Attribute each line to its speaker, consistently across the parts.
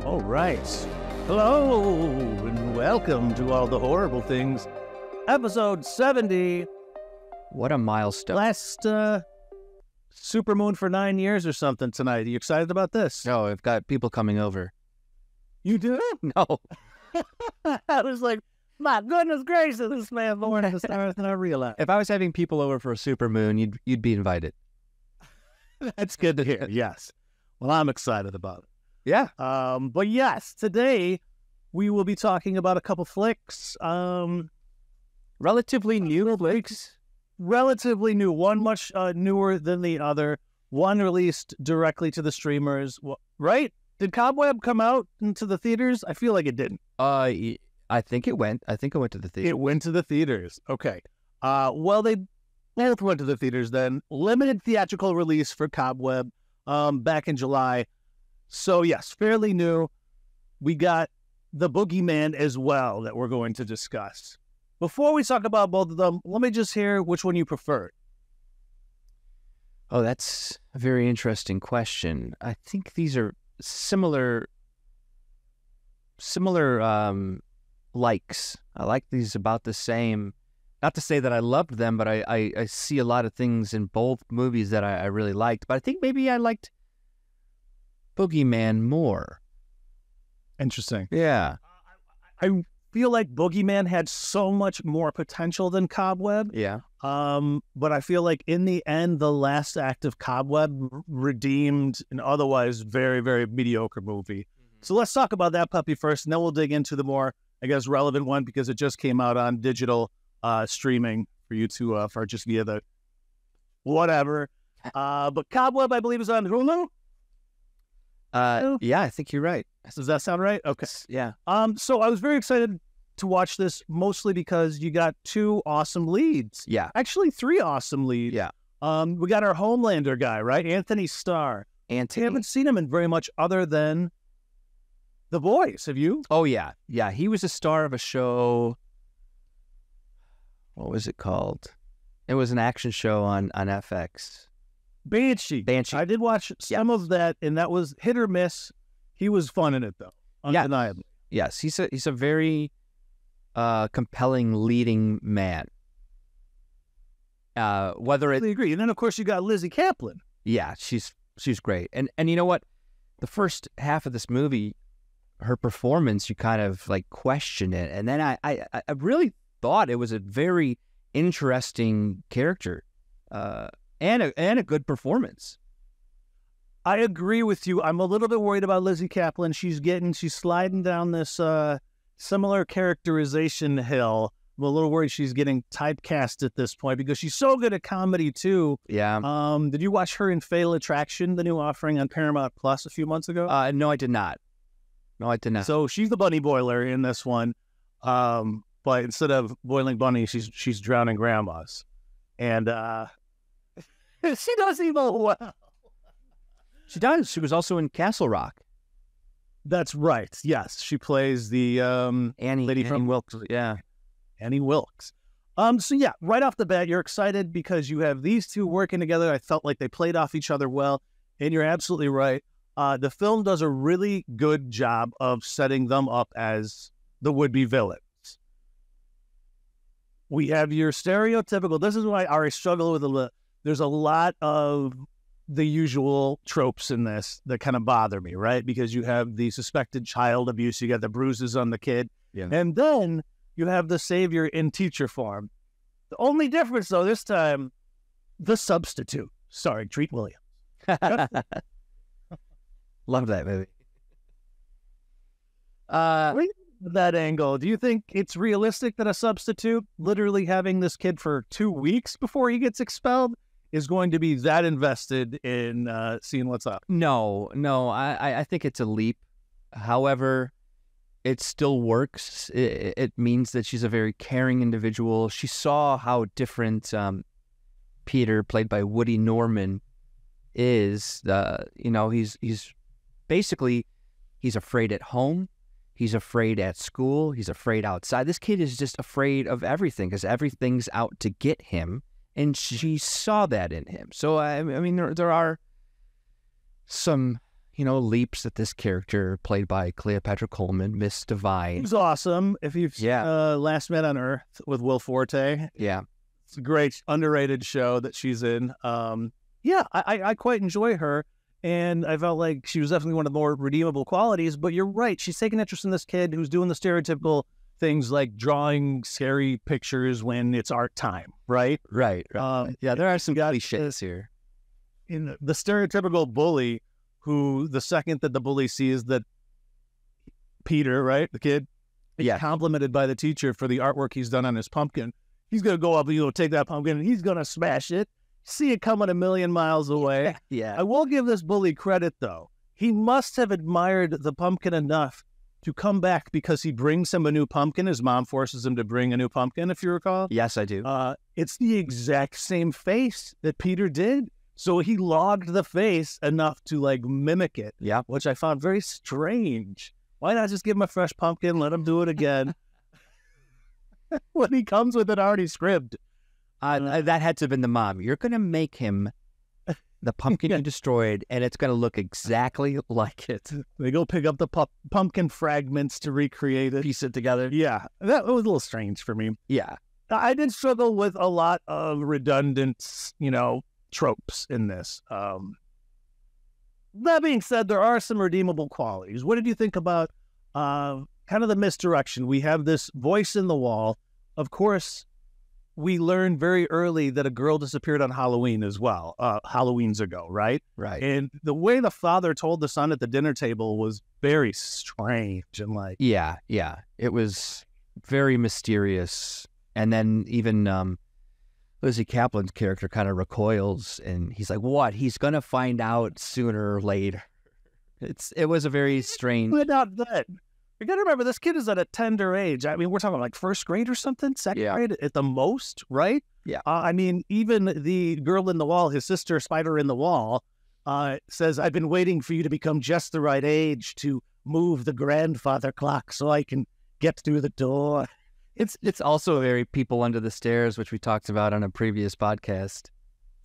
Speaker 1: All right. Hello, and welcome to All the Horrible Things, episode 70.
Speaker 2: What a milestone.
Speaker 1: Last supermoon for 9 years or something tonight. Are you excited about this?
Speaker 2: No, I've got people coming over.
Speaker 1: You do?
Speaker 2: No.
Speaker 1: I was like, my goodness gracious, this man born in the stars than I realized.
Speaker 2: If I was having people over for a supermoon, you'd be invited.
Speaker 1: That's good to hear, yes. Well, I'm excited about it.
Speaker 2: Yeah.
Speaker 1: But yes, today we will be talking about a couple flicks.
Speaker 2: Relatively new flicks.
Speaker 1: Relatively new. One much newer than the other. One released directly to the streamers. Right? Did Cobweb come out into the theaters? I feel like it didn't.
Speaker 2: I think it went. I think it went to the theater.
Speaker 1: It went to the theaters. Okay. Well, they both went to the theaters then. Limited theatrical release for Cobweb back in July. So, yes, fairly new. We got the Boogeyman as well that we're going to discuss. Before we talk about both of them, let me just hear which one you preferred.
Speaker 2: Oh, that's a very interesting question. I think these are similar likes. I like these about the same. Not to say that I loved them, but I see a lot of things in both movies that I really liked. But I think maybe I liked Boogeyman more.
Speaker 1: Interesting.
Speaker 2: Yeah.
Speaker 1: I feel like Boogeyman had so much more potential than Cobweb.
Speaker 2: Yeah.
Speaker 1: But I feel like in the end, the last act of Cobweb redeemed an otherwise very, very mediocre movie. Mm-hmm. So let's talk about that puppy first, and then we'll dig into the more, I guess, relevant one because it just came out on digital streaming for you to purchase via the whatever. But Cobweb, I believe, is on Hulu.
Speaker 2: Yeah, I think you're right.
Speaker 1: Does that sound right? Okay.
Speaker 2: Yeah.
Speaker 1: So I was very excited to watch this, mostly because you got two awesome leads.
Speaker 2: Yeah.
Speaker 1: Actually, three awesome leads.
Speaker 2: Yeah.
Speaker 1: We got our Homelander guy, right? Anthony Starr. I haven't seen him in very much other than The Boys. Have you?
Speaker 2: Oh, yeah. Yeah, he was a star of a show. What was it called? It was an action show on FX.
Speaker 1: Banshee. I did watch some of that, and that was hit or miss. He was fun in it, though, undeniably.
Speaker 2: Yes, he's a very compelling leading man. I
Speaker 1: agree. And then, of course, you got Lizzie Kaplan.
Speaker 2: Yeah, she's great. And you know what? The first half of this movie, her performance, you kind of like question it. And then I really thought it was a very interesting character. And a good performance.
Speaker 1: I agree with you. I'm a little bit worried about Lizzie Kaplan. She's sliding down this similar characterization hill. I'm a little worried she's getting typecast at this point because she's so good at comedy too.
Speaker 2: Yeah.
Speaker 1: Did you watch her in Fatal Attraction, the new offering on Paramount Plus a few months ago?
Speaker 2: No, I did not.
Speaker 1: So she's the bunny boiler in this one. But instead of boiling bunnies, she's drowning grandmas. And she does evil well.
Speaker 2: She does. She was also in Castle Rock.
Speaker 1: That's right. Yes, she plays the
Speaker 2: Annie Wilkes. Yeah,
Speaker 1: Annie Wilkes. So yeah, right off the bat, you're excited because you have these two working together. I felt like they played off each other well, and you're absolutely right. The film does a really good job of setting them up as the would-be villains. We have your stereotypical. This is why I struggle with a little. There's a lot of the usual tropes in this that kind of bother me, right? Because you have the suspected child abuse, you got the bruises on the kid, and then you have the savior in teacher form. The only difference, though, this time, the substitute, starring Treat Williams.
Speaker 2: Love that movie.
Speaker 1: That angle, do you think it's realistic that a substitute, literally having this kid for 2 weeks before he gets expelled, is going to be that invested in seeing what's up?
Speaker 2: No. I think it's a leap. However, it still works. It means that she's a very caring individual. She saw how different Peter, played by Woody Norman, is. He's basically, he's afraid at home. He's afraid at school. He's afraid outside. This kid is just afraid of everything because everything's out to get him. And she saw that in him. So, I mean, there are some, leaps that this character played by Cleopatra Coleman, Miss Divine.
Speaker 1: He's awesome. If you've Last Man on Earth with Will Forte.
Speaker 2: Yeah.
Speaker 1: It's a great, underrated show that she's in. I quite enjoy her. And I felt like she was definitely one of the more redeemable qualities. But you're right. She's taking interest in this kid who's doing the stereotypical things like drawing scary pictures when it's art time, right?
Speaker 2: Right. There are some cliches here.
Speaker 1: In the stereotypical bully who the second that the bully sees that Peter, right, the kid, is complimented by the teacher for the artwork he's done on his pumpkin, he's going to go up and take that pumpkin and he's going to smash it. See it coming a million miles away.
Speaker 2: Yeah.
Speaker 1: I will give this bully credit, though. He must have admired the pumpkin enough to come back because he brings him a new pumpkin. His mom forces him to bring a new pumpkin, if you recall.
Speaker 2: Yes, I do.
Speaker 1: It's the exact same face that Peter did. So he logged the face enough to, mimic it.
Speaker 2: Yeah.
Speaker 1: Which I found very strange. Why not just give him a fresh pumpkin, let him do it again? When he comes with it already scribed.
Speaker 2: That had to have been the mom. You're going to make him the pumpkin you destroyed, and it's going to look exactly like it.
Speaker 1: They go pick up the pumpkin fragments to recreate it.
Speaker 2: Piece it together.
Speaker 1: Yeah, that was a little strange for me.
Speaker 2: Yeah.
Speaker 1: I did struggle with a lot of redundant, tropes in this. That being said, there are some redeemable qualities. What did you think about kind of the misdirection? We have this voice in the wall. Of course, we learned very early that a girl disappeared on Halloween as well, Halloweens ago, right?
Speaker 2: Right.
Speaker 1: And the way the father told the son at the dinner table was very strange and
Speaker 2: Yeah. It was very mysterious. And then even Lizzie Kaplan's character kind of recoils, and he's like, what? He's going to find out sooner or later. It was a very strange...
Speaker 1: But not that. You got to remember, this kid is at a tender age. I mean, we're talking first grade or something, second grade at the most, right?
Speaker 2: Yeah.
Speaker 1: Even the girl in the wall, his sister, Spider in the Wall, says, I've been waiting for you to become just the right age to move the grandfather clock so I can get through the door.
Speaker 2: It's also very People Under the Stairs, which we talked about on a previous podcast.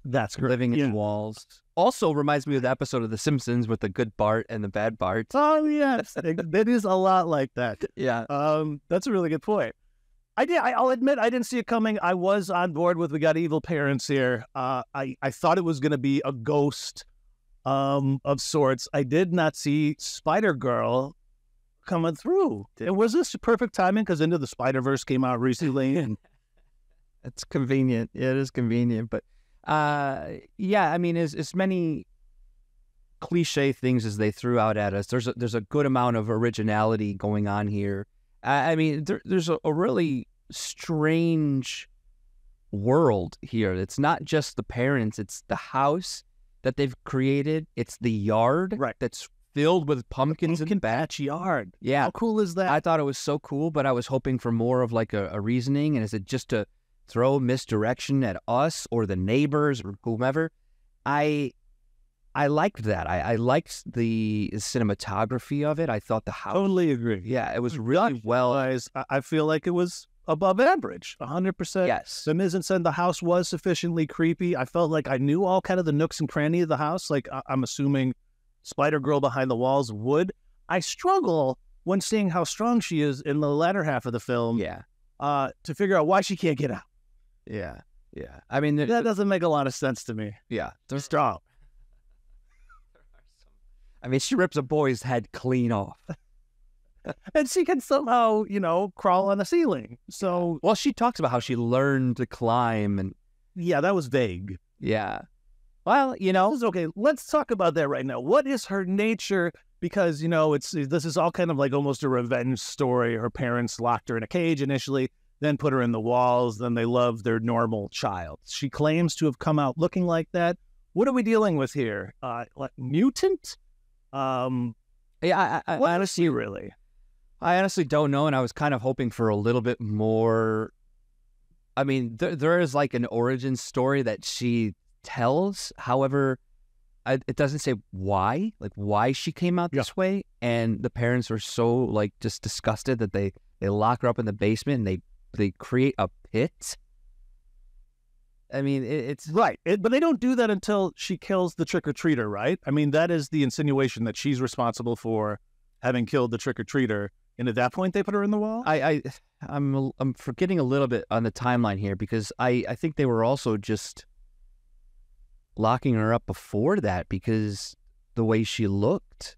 Speaker 1: That's correct.
Speaker 2: Living in walls. Also reminds me of the episode of The Simpsons with the good Bart and the bad Bart.
Speaker 1: Oh, yes. It is a lot like that.
Speaker 2: Yeah.
Speaker 1: That's a really good point. I'll admit I didn't see it coming. I was on board with we got evil parents here. I thought it was going to be a ghost of sorts. I did not see Spider-Girl coming through. And was this perfect timing because Into the Spider-Verse came out recently? And...
Speaker 2: It's convenient. Yeah, it is convenient, but... as many cliche things as they threw out at us, there's a good amount of originality going on here. There's a really strange world here. It's not just the parents, it's the house that they've created. It's the yard that's filled with pumpkins in the
Speaker 1: backyard.
Speaker 2: Yeah.
Speaker 1: How cool is that?
Speaker 2: I thought it was so cool, but I was hoping for more of a reasoning. And is it just to throw misdirection at us or the neighbors or whomever? I liked that. I liked the cinematography of it. I thought the house...
Speaker 1: Totally agree.
Speaker 2: Yeah, it was really well...
Speaker 1: I feel like it was above average, 100%.
Speaker 2: Yes.
Speaker 1: The mise-en-scène, the house was sufficiently creepy. I felt like I knew all kind of the nooks and crannies of the house. I'm assuming Spider-Girl behind the walls would. I struggle when seeing how strong she is in the latter half of the film.
Speaker 2: Yeah.
Speaker 1: To figure out why she can't get out.
Speaker 2: Yeah.
Speaker 1: That doesn't make a lot of sense to me.
Speaker 2: Yeah.
Speaker 1: They're strong.
Speaker 2: She rips a boy's head clean off.
Speaker 1: And she can somehow, crawl on the ceiling. So...
Speaker 2: Well, she talks about how she learned to climb and...
Speaker 1: Yeah, that was vague.
Speaker 2: Yeah. Well,
Speaker 1: This is okay. Let's talk about that right now. What is her nature? Because, this is all kind of almost a revenge story. Her parents locked her in a cage initially, then put her in the walls, then they loved their normal child. She claims to have come out looking like that. What are we dealing with here? Mutant?
Speaker 2: I honestly,
Speaker 1: really?
Speaker 2: I honestly don't know, and I was kind of hoping for a little bit more. There is an origin story that she tells. However, it doesn't say why, why she came out this way, and the parents are so just disgusted that they lock her up in the basement and they create a pit. I mean, it's
Speaker 1: right. But they don't do that until she kills the trick-or-treater, right? I mean, that is the insinuation that she's responsible for having killed the trick-or-treater. And at that point, they put her in the wall?
Speaker 2: I'm forgetting a little bit on the timeline here because I think they were also just locking her up before that because the way she looked,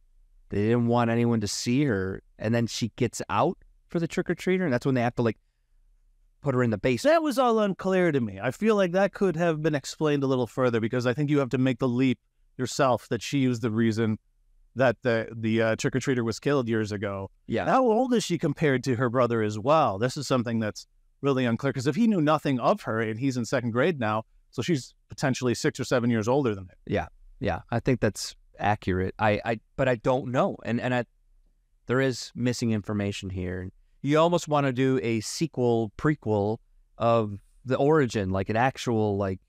Speaker 2: they didn't want anyone to see her. And then she gets out for the trick-or-treater, and that's when they have to, like, put her in the basement.
Speaker 1: That was all unclear to me. I feel like that could have been explained a little further because I think you have to make the leap yourself that she was the reason that the trick-or-treater was killed years ago.
Speaker 2: Yeah.
Speaker 1: How old is she compared to her brother as well? This is something that's really unclear because if he knew nothing of her and he's in second grade now, so she's potentially 6 or 7 years older than him.
Speaker 2: Yeah. I think that's accurate. But I don't know. And there is missing information here. You almost want to do a prequel of the origin, like an actual, like,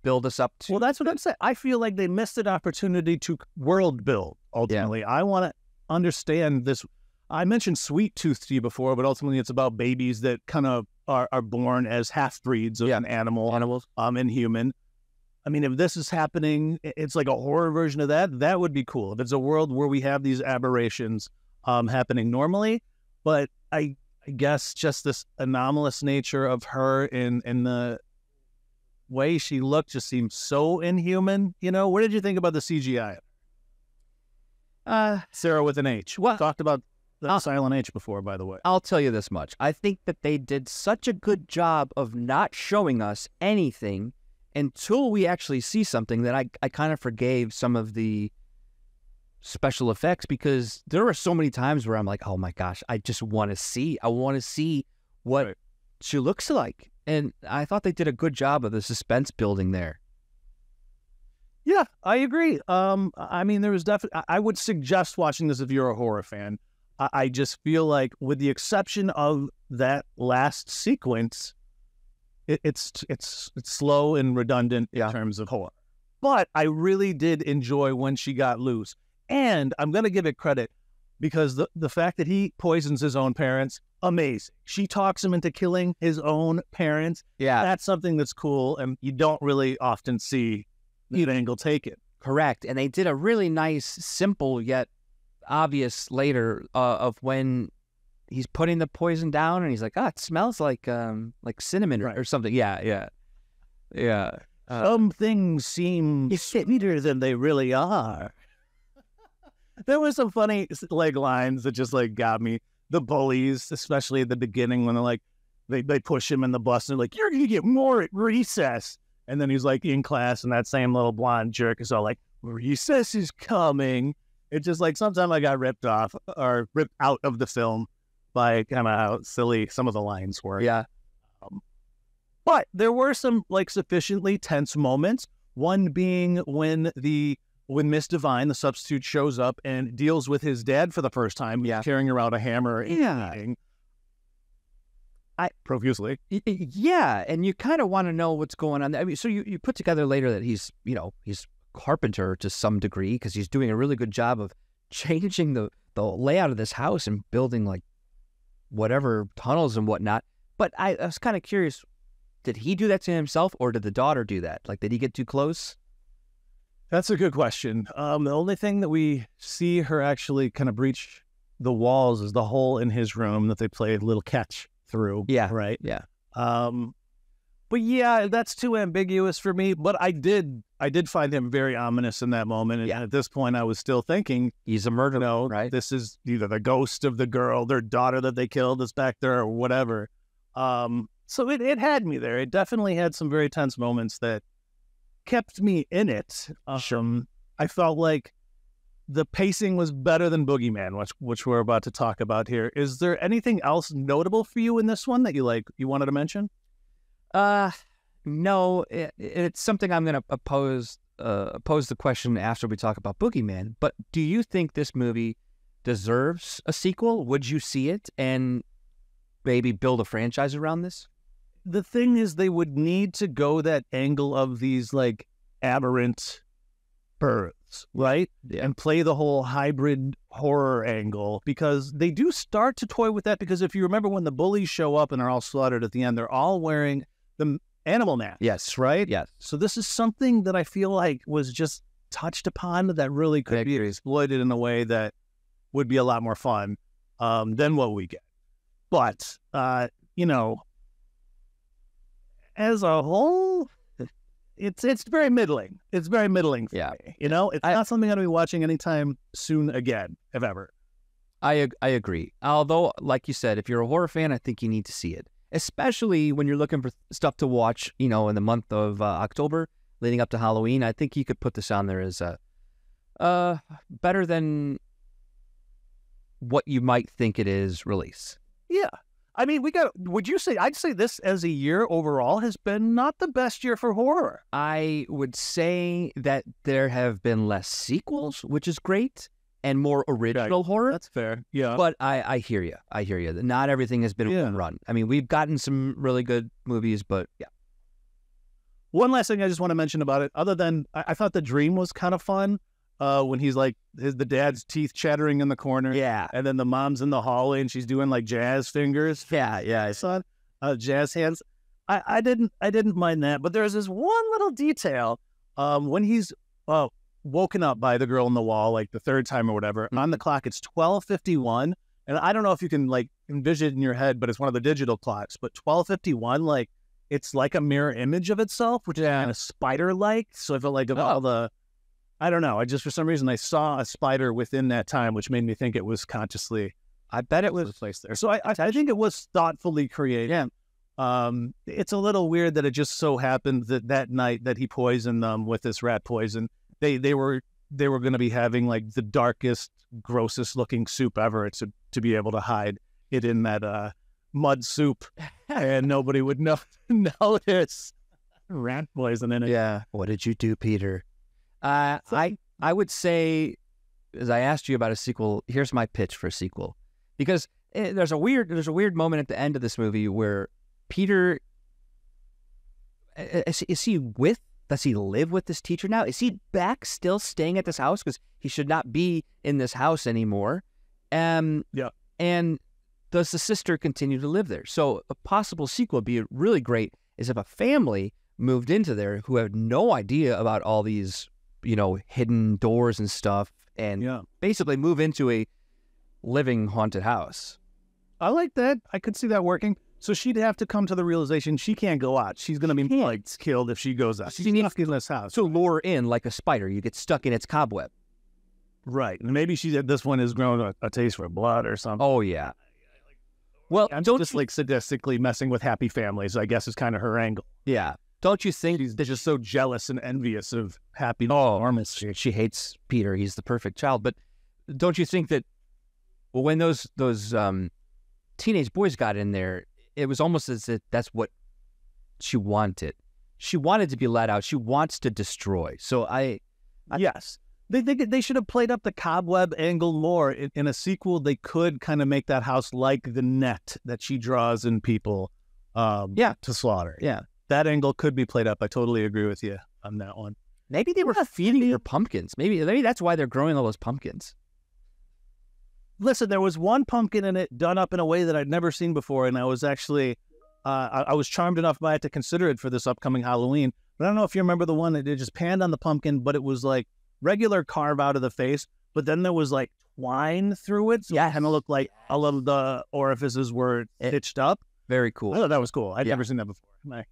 Speaker 2: build us up to.
Speaker 1: Well, that's what I'm saying. I feel like they missed an opportunity to world build, ultimately. Yeah. I want to understand this. I mentioned Sweet Tooth to you before, but ultimately it's about babies that kind of are born as half-breeds of an animals, and human. I mean, if this is happening, it's like a horror version of that. That would be cool. If it's a world where we have these aberrations happening normally, but I guess just this anomalous nature of her and the way she looked just seemed so inhuman. You know, what did you think about the CGI? Sarah with an H.
Speaker 2: Well,
Speaker 1: talked about the silent H before, by the way.
Speaker 2: I'll tell you this much. I think that they did such a good job of not showing us anything until we actually see something that I kind of forgave some of the special effects because there are so many times where I'm like, oh my gosh, I want to see what she looks like. And I thought they did a good job of the suspense building there.
Speaker 1: Yeah, I agree. I mean, there was definitely, I would suggest watching this if you're a horror fan. I just feel like with the exception of that last sequence, it's slow and redundant in terms of horror. But I really did enjoy when she got loose. And I'm going to give it credit because the fact that he poisons his own parents, amazing. She talks him into killing his own parents.
Speaker 2: Yeah.
Speaker 1: That's something that's cool, and you don't really often see that angle taken.
Speaker 2: Correct. And they did a really nice, simple yet obvious later of when he's putting the poison down and he's like, it smells like cinnamon or something. Yeah.
Speaker 1: Some things seem sweeter than they really are. There was some funny lines that just got me. The bullies, especially at the beginning when they're like, they push him in the bus and they're like, you're going to get more at recess. And then he's like in class and that same little blonde jerk is all like, recess is coming. It's just like sometimes I got ripped off or ripped out of the film by kind of how silly some of the lines were.
Speaker 2: Yeah.
Speaker 1: But there were some sufficiently tense moments. One being when Miss Divine, the substitute, shows up and deals with his dad for the first time, carrying around a hammer and profusely.
Speaker 2: Yeah, and you kind of want to know what's going on. I mean, so you put together later that he's carpenter to some degree because he's doing a really good job of changing the layout of this house and building whatever tunnels and whatnot. But I was kind of curious, did he do that to himself or did the daughter do that? Did he get too close?
Speaker 1: That's a good question. The only thing that we see her actually kind of breach the walls is the hole in his room that they play a little catch through.
Speaker 2: Yeah.
Speaker 1: Right?
Speaker 2: Yeah.
Speaker 1: But yeah, that's too ambiguous for me. But I did find him very ominous in that moment. And at this point, I was still thinking,
Speaker 2: he's a murderer, right?
Speaker 1: This is either the ghost of the girl, their daughter that they killed is back there or whatever. So it had me there. It definitely had some very tense moments that kept me in it. I felt like the pacing was better than Boogeyman, which we're about to talk about here. Is there anything else notable for you in this one that you wanted to mention?
Speaker 2: No, it's something I'm going to pose the question after we talk about Boogeyman. But do you think this movie deserves a sequel? Would you see it and maybe build a franchise around this?
Speaker 1: The thing is, they would need to go that angle of these aberrant births, right?
Speaker 2: Yeah. And
Speaker 1: play the whole hybrid horror angle because they do start to toy with that. Because if you remember when the bullies show up and are all slaughtered at the end, they're all wearing animal nest.
Speaker 2: Yes.
Speaker 1: Right?
Speaker 2: Yes.
Speaker 1: So this is something that I feel like was just touched upon that really could be exploited in a way that would be a lot more fun than what we get. But, as a whole, it's very middling. It's very middling for me. It's not something I'm going to be watching anytime soon again, if ever.
Speaker 2: I agree. Although, like you said, if you're a horror fan, I think you need to see it. Especially when you're looking for stuff to watch, in the month of October, leading up to Halloween. I think you could put this on there as better than what you might think it is release.
Speaker 1: Yeah. I mean, I'd say this as a year overall has been not the best year for horror.
Speaker 2: I would say that there have been less sequels, which is great, and more original horror.
Speaker 1: That's fair. Yeah.
Speaker 2: But I hear you. I hear you. Not everything has been a home run. I mean, we've gotten some really good movies, but yeah.
Speaker 1: One last thing I just want to mention about it, other than I thought the dream was kind of fun. When he's like the dad's teeth chattering in the corner, and then the mom's in the hallway and she's doing like jazz fingers, I saw jazz hands. I didn't mind that, but there's this one little detail when he's woken up by the girl in the wall like the third time or whatever. On the clock, it's 12:51, and I don't know if you can like envision it in your head, but it's one of the digital clocks. But 12:51, like it's like a mirror image of itself, which is kind of spider-like. So I felt like of all the I don't know. I just, for some reason, I saw a spider within that time, which made me think it was consciously.
Speaker 2: I bet it was
Speaker 1: placed there. So I think it was thoughtfully created.
Speaker 2: Yeah.
Speaker 1: It's a little weird that it just so happened that night that he poisoned them with this rat poison. They were going to be having like the darkest, grossest looking soup ever to be able to hide it in that mud soup, and nobody would notice rat poison in it.
Speaker 2: Yeah. What did you do, Peter? I would say, as I asked you about a sequel, here's my pitch for a sequel, because there's a weird moment at the end of this movie where Peter does he live with this teacher now? Is he back still staying at this house because he should not be in this house anymore? And does the sister continue to live there? So a possible sequel would be really great is if a family moved into there who had no idea about all these hidden doors and stuff, and basically move into a living haunted house.
Speaker 1: I like that. I could see that working. So she'd have to come to the realization she can't go out. She's going to be killed if she goes out. She's stuck in this house.
Speaker 2: So lure in like a spider. You get stuck in its cobweb.
Speaker 1: Right. And maybe this one has grown a taste for blood or something.
Speaker 2: Oh, yeah. Well,
Speaker 1: I'm just like sadistically messing with happy families, I guess is kind of her angle.
Speaker 2: Yeah. Don't you think
Speaker 1: she's just so jealous and envious of happy
Speaker 2: normalcy? She hates Peter. He's the perfect child. But don't you think that when those teenage boys got in there, it was almost as if that's what she wanted. She wanted to be let out. She wants to destroy. So
Speaker 1: yes. They should have played up the cobweb angle more. In a sequel, they could kind of make that house like the net that she draws in people to slaughter.
Speaker 2: Yeah.
Speaker 1: That angle could be played up. I totally agree with you on that one.
Speaker 2: Maybe they were feeding her pumpkins. Maybe that's why they're growing all those pumpkins.
Speaker 1: Listen, there was one pumpkin in it done up in a way that I'd never seen before, and I was actually, I was charmed enough by it to consider it for this upcoming Halloween. But I don't know if you remember the one that they just panned on the pumpkin, but it was like regular carve out of the face, but then there was like twine through it. So it kind of looked like a little the orifices were stitched up.
Speaker 2: Very cool.
Speaker 1: I thought that was cool. I'd never seen that before.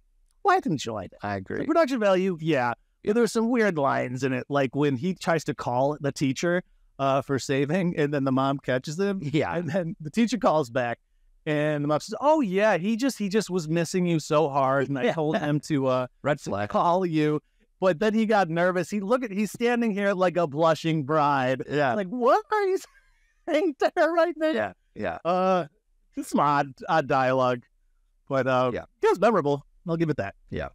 Speaker 1: I enjoyed it.
Speaker 2: I agree.
Speaker 1: The production value, there's some weird lines in it, like when he tries to call the teacher for saving, and then the mom catches him.
Speaker 2: Yeah.
Speaker 1: And then the teacher calls back, and the mom says, "Oh yeah, he just was missing you so hard, and I told him to
Speaker 2: red flag
Speaker 1: call you." But then he got nervous. He's standing here like a blushing bride.
Speaker 2: Yeah.
Speaker 1: Like, what are you saying to her right now?
Speaker 2: Yeah. Yeah.
Speaker 1: It's some odd dialogue, but it was memorable. I'll give it that.
Speaker 2: Yeah.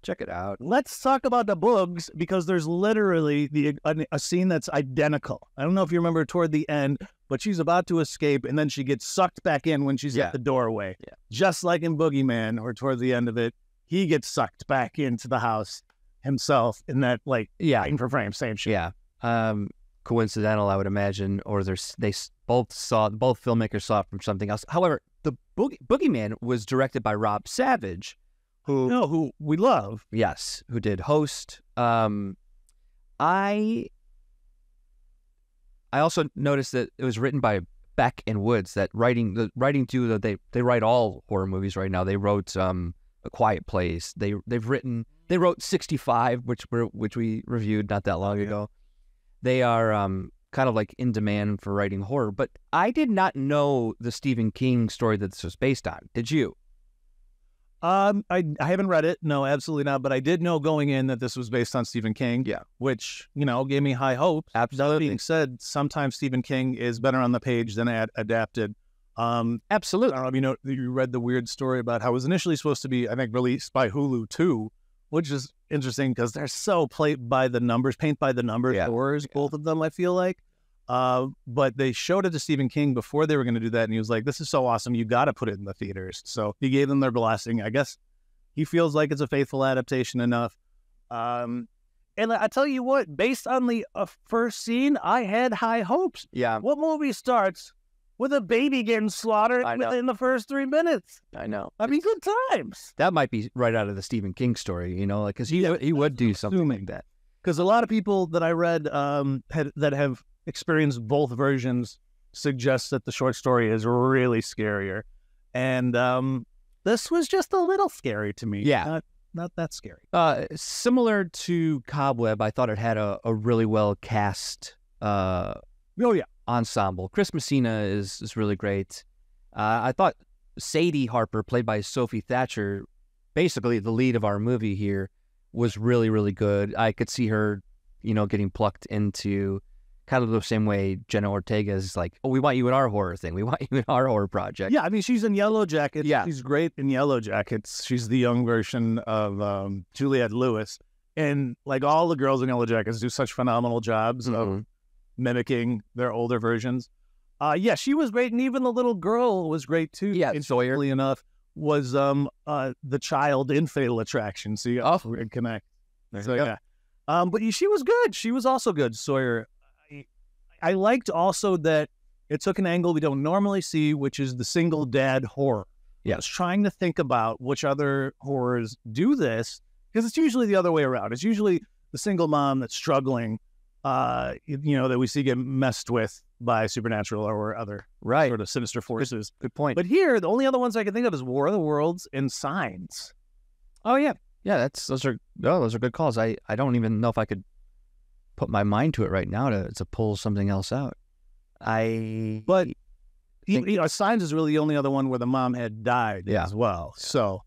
Speaker 2: Check it out.
Speaker 1: Let's talk about the boogs, because there's literally a scene that's identical. I don't know if you remember toward the end, but she's about to escape, and then she gets sucked back in when she's at the doorway.
Speaker 2: Yeah.
Speaker 1: Just like in Boogeyman, or toward the end of it, he gets sucked back into the house himself in that, like, frame for frame, same shit.
Speaker 2: Yeah. Coincidental, I would imagine, or both filmmakers saw it from something else. However, the Boogeyman was directed by Rob Savage,
Speaker 1: who we love.
Speaker 2: Yes, who did Host. I also noticed that it was written by Beck and Woods. That writing too. That they write all horror movies right now. They wrote A Quiet Place. They wrote 65, which we reviewed not that long ago. They are kind of like in demand for writing horror. But I did not know the Stephen King story that this was based on. Did you?
Speaker 1: I haven't read it. No, absolutely not. But I did know going in that this was based on Stephen King.
Speaker 2: Yeah.
Speaker 1: Which, gave me high hopes.
Speaker 2: Absolutely.
Speaker 1: That being said, sometimes Stephen King is better on the page than adapted.
Speaker 2: Absolutely.
Speaker 1: I don't know if you read the weird story about how it was initially supposed to be, I think, released by Hulu too, which is interesting because they're so paint by the numbers horrors, both of them, I feel like. But they showed it to Stephen King before they were going to do that, and he was like, "This is so awesome, you got to put it in the theaters." So he gave them their blessing. I guess he feels like it's a faithful adaptation enough. And I tell you what, based on the first scene, I had high hopes.
Speaker 2: Yeah.
Speaker 1: What movie starts with a baby getting slaughtered within the first 3 minutes?
Speaker 2: I know.
Speaker 1: I mean, good times.
Speaker 2: That might be right out of the Stephen King story, because he would do something like that.
Speaker 1: Because a lot of people that I read that have experienced both versions suggest that the short story is really scarier, and this was just a little scary to me.
Speaker 2: Yeah,
Speaker 1: not that scary.
Speaker 2: Similar to Cobweb, I thought it had a really well cast ensemble. Chris Messina is really great. I thought Sadie Harper, played by Sophie Thatcher, basically the lead of our movie here, was really, really good. I could see her, getting plucked into kind of the same way Jenna Ortega is like, "Oh, we want you in our horror thing. We want you in our horror project."
Speaker 1: Yeah, I mean, she's in Yellow Jackets.
Speaker 2: Yeah.
Speaker 1: She's great in Yellow Jackets. She's the young version of Juliette Lewis. And like all the girls in Yellow Jackets do such phenomenal jobs of mimicking their older versions. Yeah, she was great. And even the little girl was great too.
Speaker 2: Yeah, Sawyer.
Speaker 1: Interestingly enough, was the child in Fatal Attraction. So you got to connect. So yeah. But she was good. She was also good, Sawyer. I liked also that it took an angle we don't normally see, which is the single dad horror.
Speaker 2: Yeah.
Speaker 1: I was trying to think about which other horrors do this, because it's usually the other way around. It's usually the single mom that's struggling, that we see get messed with by supernatural or other sort of sinister forces.
Speaker 2: Good point.
Speaker 1: But here, the only other ones I can think of is War of the Worlds and Signs.
Speaker 2: Oh, yeah. Yeah, those are good calls. I don't even know if I could put my mind to it right now to pull something else out.
Speaker 1: But Signs is really the only other one where the mom had died as well. So,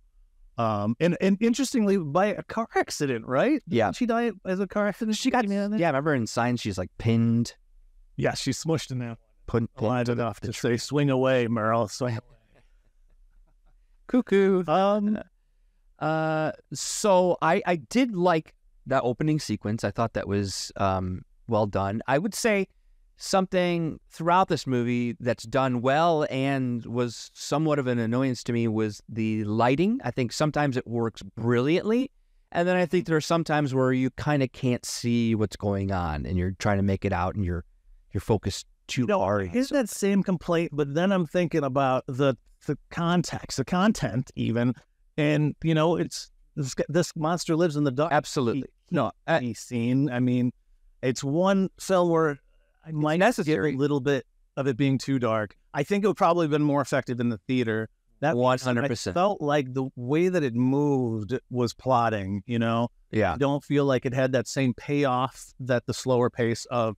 Speaker 1: and interestingly, by a car accident, right?
Speaker 2: Yeah,
Speaker 1: did she died as a car accident. She got
Speaker 2: yeah. Remember in Signs, she's like pinned.
Speaker 1: Yeah, she's smushed in there.
Speaker 2: Pinned
Speaker 1: enough to say, "Swing away, Merle, swing away."
Speaker 2: Cuckoo. So I did like that opening sequence. I thought that was well done. I would say something throughout this movie that's done well and was somewhat of an annoyance to me was the lighting. I think sometimes it works brilliantly, and then I think there are some times where you kind of can't see what's going on, and you're trying to make it out, and you're focused too hard.
Speaker 1: Here's that same complaint, but then I'm thinking about the context, the content even, and it's. This monster lives in the dark.
Speaker 2: Absolutely.
Speaker 1: Scene. I mean, it's one film where I might get a little bit of it being too dark. I think it would probably have been more effective in the theater. That
Speaker 2: 100%.
Speaker 1: I felt like the way that it moved was plotting, Yeah. I don't feel like it had that same payoff that the slower pace of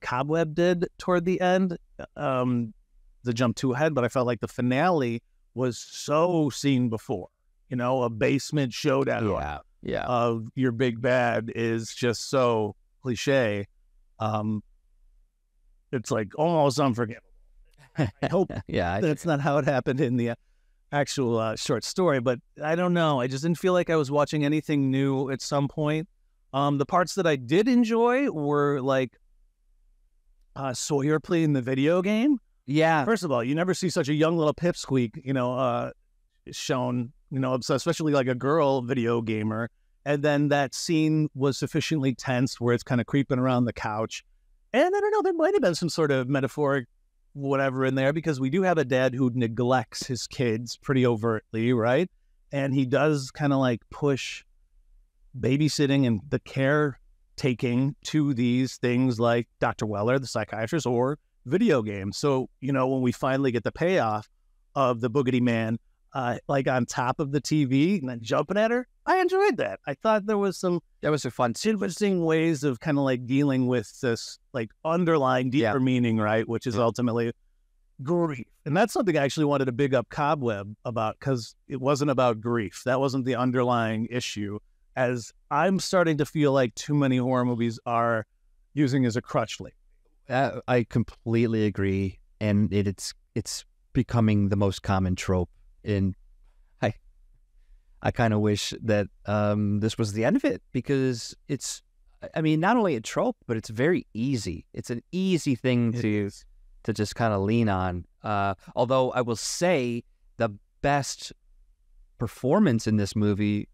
Speaker 1: Cobweb did toward the end. The jump too ahead, but I felt like the finale was so seen before. A basement showdown of your big bad is just so cliche. It's like almost unforgivable. I hope that's not how it happened in the actual short story, but I don't know. I just didn't feel like I was watching anything new at some point. The parts that I did enjoy were like Sawyer playing the video game.
Speaker 2: Yeah.
Speaker 1: First of all, you never see such a young little pipsqueak, shown, especially like a girl video gamer. And then that scene was sufficiently tense where it's kind of creeping around the couch. And I don't know, there might have been some sort of metaphoric whatever in there, because we do have a dad who neglects his kids pretty overtly, right? and he does kind of like push babysitting and the caretaking to these things like Dr. Weller, the psychiatrist, or video games. So, you know, when we finally get the payoff of the Boogeyman, like on top of the TV and then jumping at her, I enjoyed that. I thought there was some
Speaker 2: That was a fun scene.
Speaker 1: interesting ways of kind of like dealing with this like underlying deeper meaning, right? Which is ultimately grief. And that's something I actually wanted to big up Cobweb about, because it wasn't about grief. That wasn't the underlying issue, as I'm starting to feel like too many horror movies are using as a crutch lately.
Speaker 2: I completely agree, and it's becoming the most common trope. And I kind of wish that this was the end of it, because it's, I mean, not only a trope, but it's very easy. It's an easy thing to just kind of lean on. Although I will say the best performance in this movie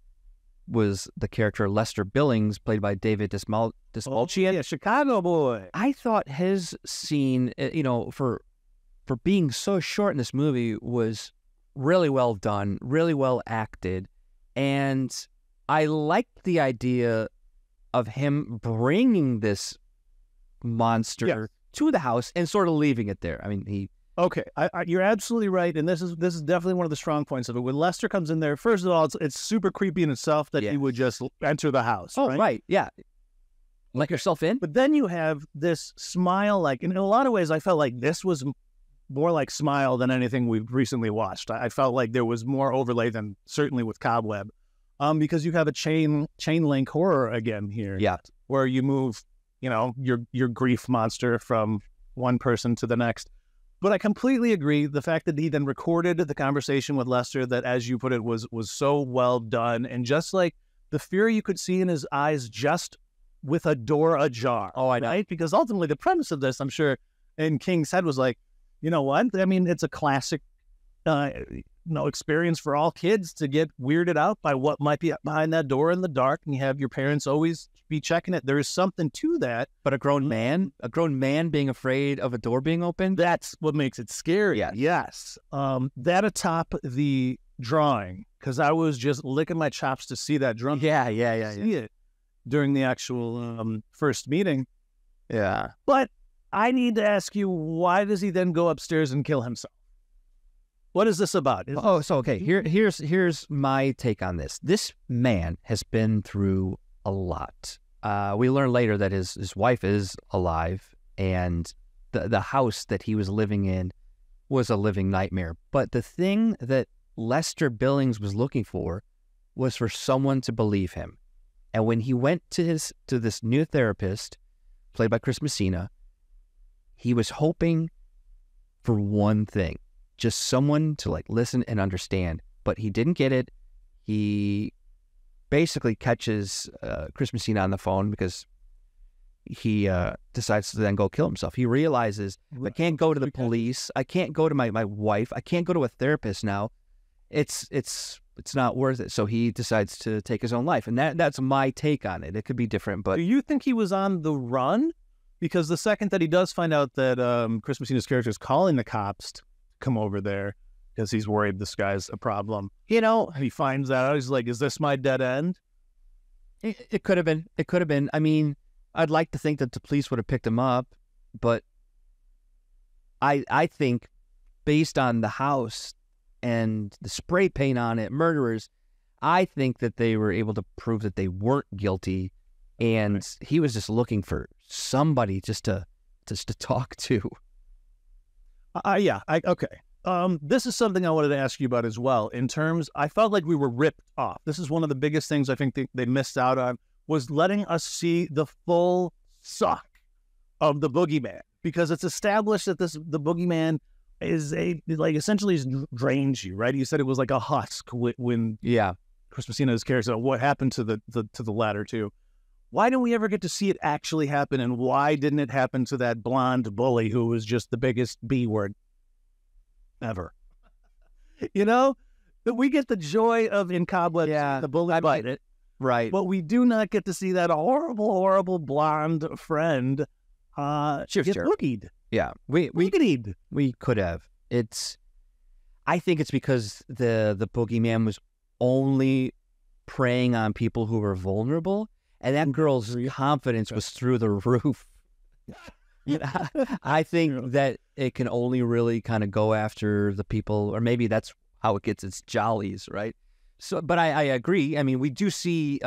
Speaker 2: was the character Lester Billings, played by David Dastmalchian.
Speaker 1: Yeah, Chicago boy.
Speaker 2: I thought his scene, you know, for being so short in this movie, was really well done, really well acted. And I liked the idea of him bringing this monster to the house and sort of leaving it there. I mean,
Speaker 1: Okay, you're absolutely right, and this is definitely one of the strong points of it. When Lester comes in there, first of all, it's super creepy in itself that he would just enter the house.
Speaker 2: Oh, right, yeah. Let yourself in.
Speaker 1: But then you have this Smile, like, in a lot of ways, I felt like this was more like Smile than anything we've recently watched. I felt like there was more overlay than certainly with Cobweb, because you have a chain link horror again here.
Speaker 2: Yeah,
Speaker 1: where you move, you know, your grief monster from one person to the next. But I completely agree. The fact that he then recorded the conversation with Lester, that, as you put it, was so well done, and just like the fear you could see in his eyes just with a door ajar.
Speaker 2: Oh, I know.
Speaker 1: Right? Because ultimately the premise of this, I'm sure, in King's head was like, you know what? I mean, it's a classic, experience for all kids to get weirded out by what might be behind that door in the dark, and you have your parents always be checking it. There is something to that.
Speaker 2: But a grown man being afraid of a door being opened,
Speaker 1: that's what makes it scary. Yes. That atop the drawing, because I was just licking my chops to see that drawing.
Speaker 2: Yeah.
Speaker 1: See it during the actual first meeting.
Speaker 2: Yeah.
Speaker 1: But I need to ask you, why does he then go upstairs and kill himself? What is this about?
Speaker 2: Okay. Here's my take on this. This man has been through a lot. We learn later that his wife is alive, and the house that he was living in was a living nightmare. But the thing that Lester Billings was looking for was for someone to believe him. And when he went to this new therapist, played by Chris Messina, he was hoping for one thing, just someone to like listen and understand. But he didn't get it. He basically catches Chris Messina on the phone, because he decides to then go kill himself. He realizes, I can't go to the police. I can't go to my wife. I can't go to a therapist now. It's not worth it. So he decides to take his own life. And that's my take on it. It could be different, but...
Speaker 1: Do you think he was on the run? Because the second that he does find out that Chris Messina's character is calling the cops to come over there, because he's worried this guy's a problem,
Speaker 2: you know,
Speaker 1: he finds out, he's like, is this my dead end?
Speaker 2: It could have been. It could have been. I mean, I'd like to think that the police would have picked him up, but I think, based on the house and the spray paint on it, murderers, I think that they were able to prove that they weren't guilty, and he was just looking for somebody just to talk to.
Speaker 1: Okay. This is something I wanted to ask you about as well. In terms, I felt like we were ripped off. This is one of the biggest things I think they missed out on, was letting us see the full suck of the Boogeyman, because it's established that the Boogeyman is essentially drains you, right? You said it was like a husk when Chris Messina's character. What happened to the latter two? Why didn't we ever get to see it actually happen? And why didn't it happen to that blonde bully who was just the biggest B word ever? You know, that we get the joy of in Cobweb, the bully bite it,
Speaker 2: right?
Speaker 1: But we do not get to see that horrible blonde friend get boogied.
Speaker 2: Yeah, we could have. I think it's because the Boogeyman was only preying on people who were vulnerable, and that girl's confidence was through the roof. I think that it can only really kind of go after the people, or maybe that's how it gets its jollies, right? So, but I agree. I mean, we do see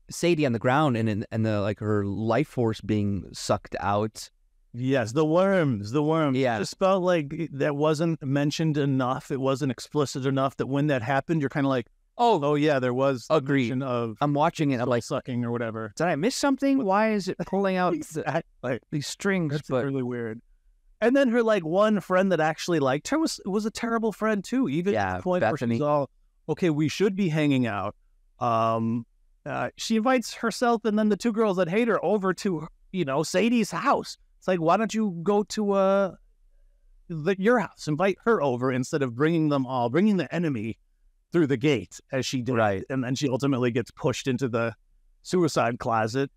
Speaker 2: Sadie on the ground and the like her life force being sucked out.
Speaker 1: Yes, the worms.
Speaker 2: Yeah.
Speaker 1: It just felt like that wasn't mentioned enough. It wasn't explicit enough that when that happened, you're kind of like, oh yeah, there was
Speaker 2: agreed.
Speaker 1: mention of
Speaker 2: I'm watching it. I'm like,
Speaker 1: sucking or whatever.
Speaker 2: did I miss something? Why is it pulling out these strings?
Speaker 1: That's really weird. And then her like one friend that actually liked her was a terrible friend too. Even to the point
Speaker 2: Bethany.
Speaker 1: where she's all, okay, we should be hanging out. She invites herself and then the two girls that hate her over to, Sadie's house. It's like, why don't you go to your house, invite her over instead of bringing the enemy through the gate as she did.
Speaker 2: Right.
Speaker 1: And then she ultimately gets pushed into the suicide closet.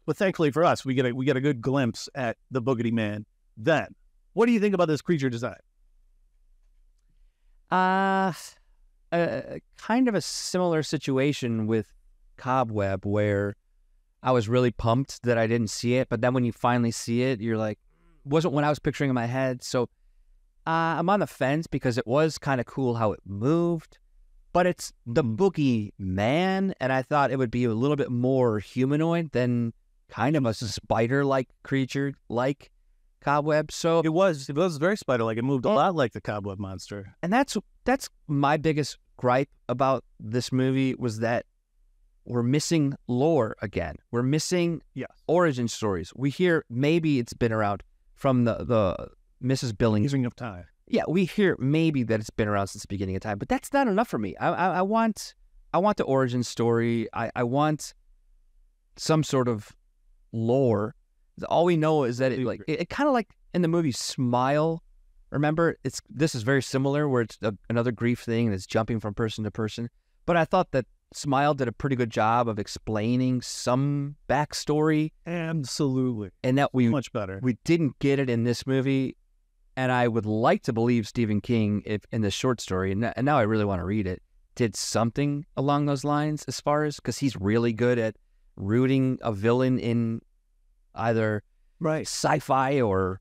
Speaker 1: But thankfully for us, we get a good glimpse at the Boogeyman. Then, what do you think about this creature design?
Speaker 2: Kind of a similar situation with Cobweb, where I was really pumped that I didn't see it, but then when you finally see it, you're like, wasn't what I was picturing in my head. So I'm on the fence because it was kind of cool how it moved, but it's the Boogeyman, and I thought it would be a little bit more humanoid than kind of a spider-like creature like Cobweb. So
Speaker 1: it was very spider-like. It moved a lot like the Cobweb monster.
Speaker 2: And that's my biggest gripe about this movie, was that we're missing lore again. We're missing origin stories. We hear maybe it's been around from the Mrs. Billings.
Speaker 1: Beginning of time.
Speaker 2: Yeah, we hear maybe that it's been around since the beginning of time, but that's not enough for me. I want the origin story. I want some sort of lore. All we know is that it kind of like in the movie Smile. Remember, this is very similar, where it's another grief thing and it's jumping from person to person. But I thought that Smile did a pretty good job of explaining some backstory.
Speaker 1: Absolutely.
Speaker 2: And that
Speaker 1: much better.
Speaker 2: We didn't get it in this movie. And I would like to believe Stephen King, if in the short story, and now I really want to read it, did something along those lines, as far as, because he's really good at rooting a villain in either sci-fi or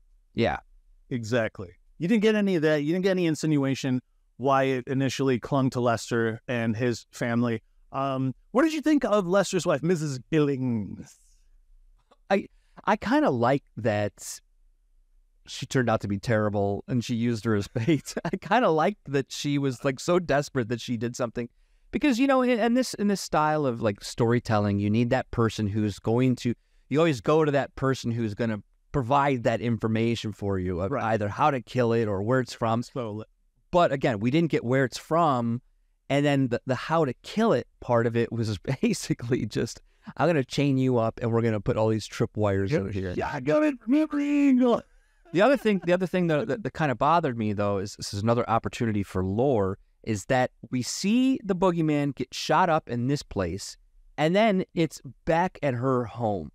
Speaker 1: exactly. You didn't get any of that. You didn't get any insinuation why it initially clung to Lester and his family. What did you think of Lester's wife, Mrs. Billings?
Speaker 2: I kind of like that she turned out to be terrible and she used her as bait. I kind of liked that she was like so desperate that she did something, because in this style of like storytelling, you need that person who's going to. You always go to that person who's going to provide that information for you, of either how to kill it or where it's from. But again, we didn't get where it's from. And then the how to kill it part of it was basically just, I'm going to chain you up and we're going to put all these tripwires out here.
Speaker 1: Yeah, I got it. Remembering.
Speaker 2: The other thing that kind of bothered me, though, is this is another opportunity for lore, is that we see the Boogeyman get shot up in this place, and then it's back at her home.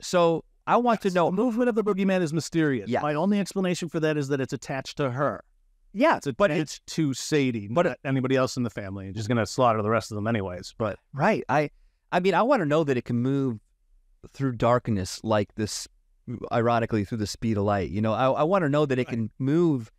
Speaker 2: So I want to know.
Speaker 1: The movement of the Boogeyman is mysterious.
Speaker 2: Yeah.
Speaker 1: My only explanation for that is that it's attached to her.
Speaker 2: Yeah,
Speaker 1: but it's to Sadie, not anybody else in the family. Just going to slaughter the rest of them anyways. But
Speaker 2: I mean, I want to know that it can move through darkness like this, ironically, through the speed of light. I want to know that it can move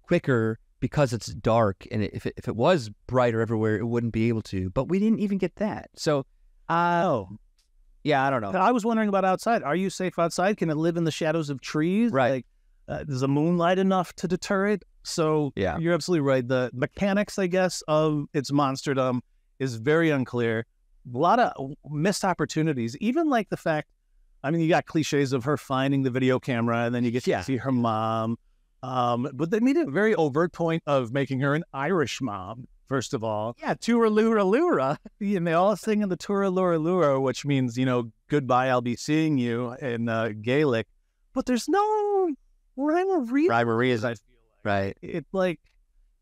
Speaker 2: quicker because it's dark, and if it was brighter everywhere, it wouldn't be able to. But we didn't even get that. So, yeah, I don't know.
Speaker 1: I was wondering about outside. Are you safe outside? Can it live in the shadows of trees?
Speaker 2: Right.
Speaker 1: Is the moonlight enough to deter it? So you're absolutely right. The mechanics, I guess, of its monsterdom is very unclear. A lot of missed opportunities. Even like the fact, I mean, you got cliches of her finding the video camera, and then you get to see her mom. But they made a very overt point of making her an Irish mom, first of all.
Speaker 2: Yeah, Tooralura Lura.
Speaker 1: And they all sing in the Tooralura Lura, which means, goodbye, I'll be seeing you in Gaelic. But there's no rhyme or reason.
Speaker 2: Rhyme or reason, I feel like. Right.
Speaker 1: It,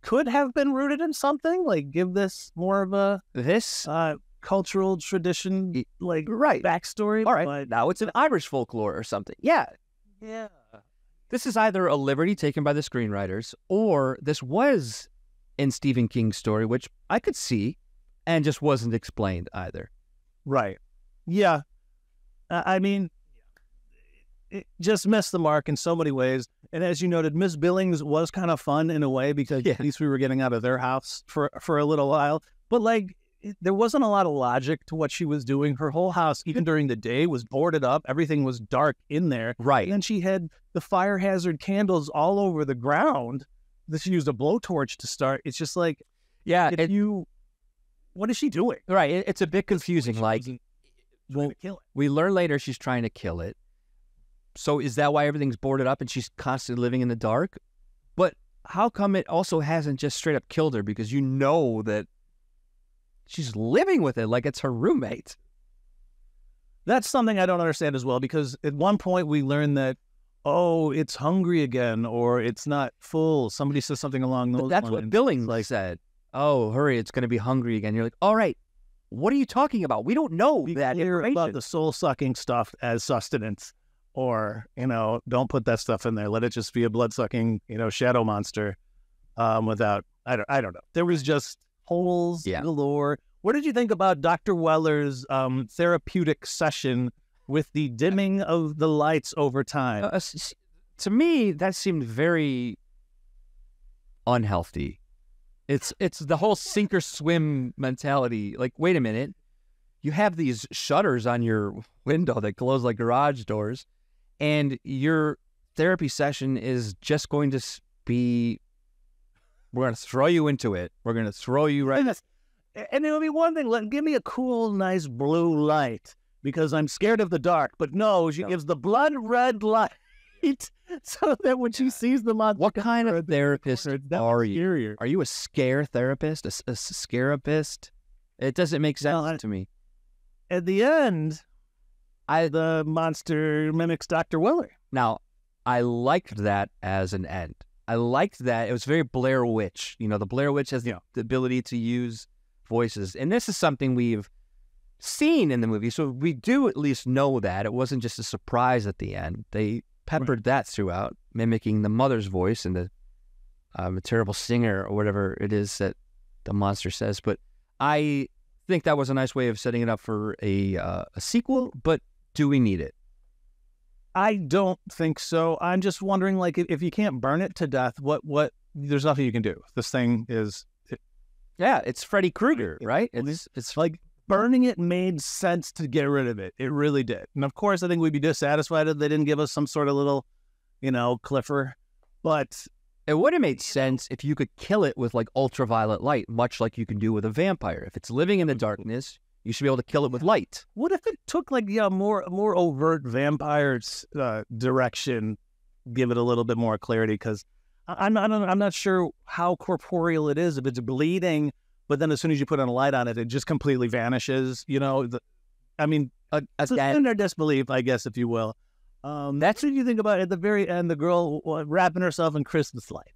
Speaker 1: could have been rooted in something. Give this more of a... cultural tradition, backstory.
Speaker 2: All right,
Speaker 1: but
Speaker 2: now it's an Irish folklore or something. Yeah.
Speaker 1: Yeah.
Speaker 2: This is either a liberty taken by the screenwriters, or this was in Stephen King's story, which I could see and just wasn't explained either.
Speaker 1: Right. Yeah. I mean, it just missed the mark in so many ways. And as you noted, Miss Billings was kind of fun in a way because at least we were getting out of their house for a little while. But like, there wasn't a lot of logic to what she was doing. Her whole house, even during the day, was boarded up. Everything was dark in there.
Speaker 2: Right.
Speaker 1: And then she had the fire hazard candles all over the ground that she used a blowtorch to start. It's just like, what is she doing?
Speaker 2: Right. It's a bit confusing. Like,
Speaker 1: trying to kill it.
Speaker 2: We learn later she's trying to kill it. So is that why everything's boarded up and she's constantly living in the dark? But how come it also hasn't just straight up killed her? Because you know that she's living with it like it's her roommate.
Speaker 1: That's something I don't understand as well, because at one point we learn that, oh, it's hungry again, or it's not full. Somebody says something along those lines.
Speaker 2: That's what Billings said. Oh, hurry, it's going to be hungry again. You're like, all right, what are you talking about? We don't know that information.
Speaker 1: About the soul-sucking stuff as sustenance. Or, don't put that stuff in there. Let it just be a blood-sucking, shadow monster without, I don't know. There was just holes galore. What did you think about Dr. Weller's therapeutic session with the dimming of the lights over time?
Speaker 2: To me, that seemed very unhealthy. It's the whole sink or swim mentality. Like, wait a minute. You have these shutters on your window that close like garage doors. And your therapy session is just going to be, we're going to throw you into it. We're going to throw you right.
Speaker 1: And it would be one thing, give me a cool, nice blue light because I'm scared of the dark. But no, she gives the blood red light so that when she sees the monster.
Speaker 2: What kind of therapist are you?
Speaker 1: Scarier.
Speaker 2: Are you a scare therapist? A scarapist? It doesn't make sense to me.
Speaker 1: At the end, the monster mimics Dr. Weller.
Speaker 2: Now, I liked that as an end. I liked that. It was very Blair Witch. The Blair Witch has the ability to use voices. And this is something we've seen in the movie. So we do at least know that. It wasn't just a surprise at the end. They peppered that throughout, mimicking the mother's voice and the terrible singer or whatever it is that the monster says. But I think that was a nice way of setting it up for a sequel, but do we need it?
Speaker 1: I don't think so. I'm just wondering, like, if you can't burn it to death, what there's nothing you can do. This thing is...
Speaker 2: it's Freddy Krueger, right? It's
Speaker 1: like burning it made sense to get rid of it. It really did. And of course, I think we'd be dissatisfied if they didn't give us some sort of little, cliffer. But
Speaker 2: it would have made sense if you could kill it with like ultraviolet light, much like you can do with a vampire. If it's living in the darkness, you should be able to kill it with light.
Speaker 1: What if it took like more overt vampire direction, give it a little bit more clarity? Because I'm not sure how corporeal it is. If it's bleeding, but then as soon as you put on a light on it, it just completely vanishes. Suspend our disbelief, I guess, if you will. That's what you think about at the very end, the girl wrapping herself in Christmas light.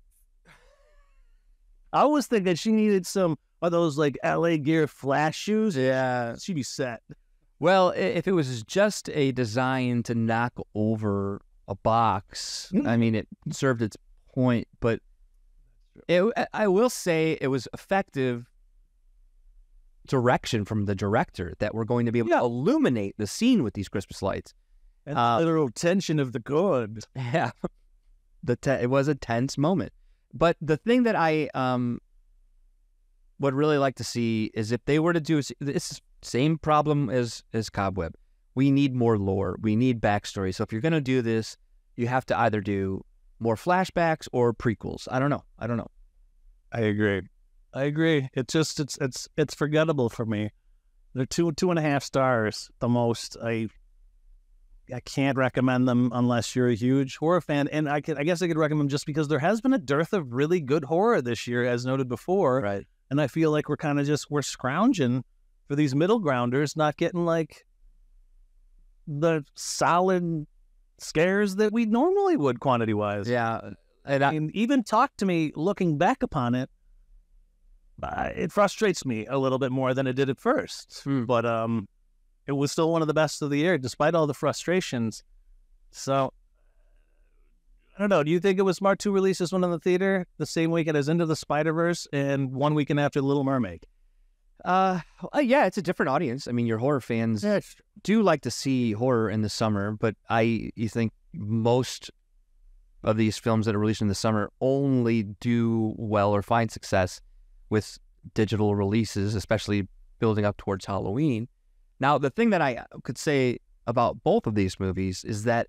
Speaker 1: I always think that she needed some of those like LA Gear flash shoes.
Speaker 2: Yeah.
Speaker 1: She'd be set.
Speaker 2: Well, if it was just a design to knock over a box, I mean, it served its point, but I will say it was effective direction from the director that we're going to be able to illuminate the scene with these Christmas lights.
Speaker 1: And the literal tension of the good.
Speaker 2: Yeah. It was a tense moment. But the thing that I would really like to see is if they were to do this same problem as Cobweb. We need more lore. We need backstory. So if you're going to do this, you have to either do more flashbacks or prequels. I don't know.
Speaker 1: I agree. It's forgettable for me. They're 2.5 stars. The most. I can't recommend them unless you're a huge horror fan. And I guess I could recommend them just because there has been a dearth of really good horror this year, as noted before.
Speaker 2: Right.
Speaker 1: And I feel like we're scrounging for these middle grounders, not getting like the solid scares that we normally would quantity wise.
Speaker 2: Yeah.
Speaker 1: And even Talk to Me, looking back upon it, it frustrates me a little bit more than it did at first. But it was still one of the best of the year, despite all the frustrations. So I don't know. Do you think it was smart to release this one in the theater the same weekend as Into the Spider-Verse and one weekend after Little Mermaid?
Speaker 2: Yeah, it's a different audience. I mean, your horror fans do like to see horror in the summer, but you think most of these films that are released in the summer only do well or find success with digital releases, especially building up towards Halloween. Now, the thing that I could say about both of these movies is that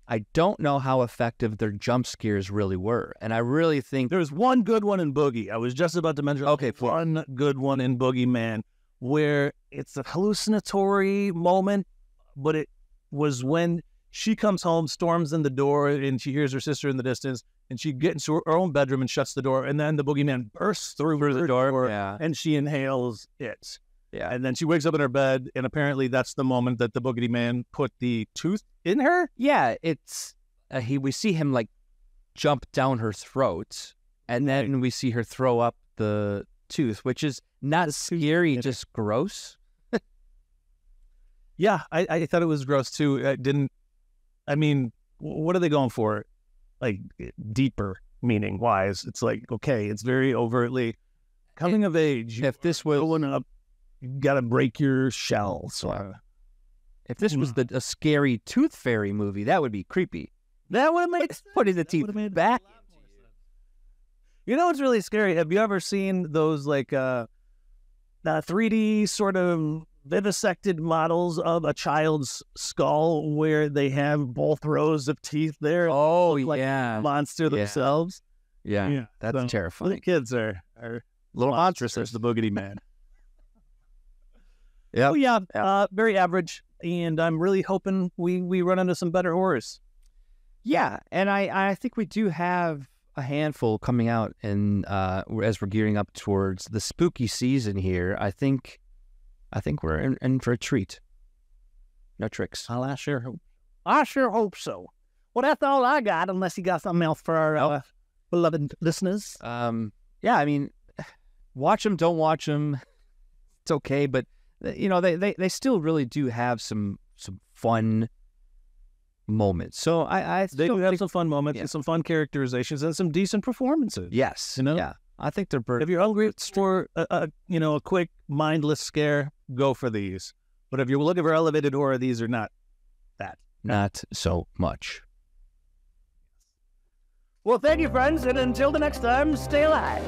Speaker 2: I don't know how effective their jump scares really were. And I really think
Speaker 1: there's one good one in Boogie. I was just about to mention one good one in Boogeyman where it's a hallucinatory moment, but it was when she comes home, storms in the door, and she hears her sister in the distance, and she gets into her own bedroom and shuts the door, and then the Boogeyman bursts through the door, and she inhales it.
Speaker 2: Yeah.
Speaker 1: And then she wakes up in her bed, and apparently that's the moment that the Boogeyman put the tooth in her.
Speaker 2: Yeah, it's we see him like jump down her throat, and then we see her throw up the tooth, which is not scary, just gross.
Speaker 1: Yeah, I thought it was gross too. I mean, what are they going for? Like deeper meaning wise, it's like, okay, it's very overtly coming of age.
Speaker 2: If this was
Speaker 1: going up, you got to break your shell. So
Speaker 2: if this was a scary Tooth Fairy movie, that would be creepy. That would have made putting the teeth back.
Speaker 1: You know what's really scary? Have you ever seen those like 3D sort of vivisected models of a child's skull where they have both rows of teeth there?
Speaker 2: Oh,
Speaker 1: like
Speaker 2: yeah.
Speaker 1: Monster themselves.
Speaker 2: Yeah. That's
Speaker 1: so,
Speaker 2: terrifying.
Speaker 1: The kids are
Speaker 2: little monsters.
Speaker 1: There's the Boogeyman.
Speaker 2: Yeah.
Speaker 1: Oh, yeah. Very average. And I'm really hoping we run into some better horrors.
Speaker 2: Yeah. And I think we do have a handful coming out and as we're gearing up towards the spooky season here. I think we're in for a treat. No tricks.
Speaker 1: I sure hope so. Well, that's all I got, unless you got something else for our beloved listeners.
Speaker 2: Yeah, I mean, watch them, don't watch them. It's okay, but you know, they still really do have some fun moments. So
Speaker 1: they do have some fun moments and some fun characterizations and some decent performances.
Speaker 2: Yes,
Speaker 1: you know.
Speaker 2: Yeah, I think they're.
Speaker 1: If you're hungry for a quick mindless scare, go for these. But if you're looking for elevated horror, these are not that.
Speaker 2: Not so much.
Speaker 1: Well, thank you, friends, and until the next time, stay alive.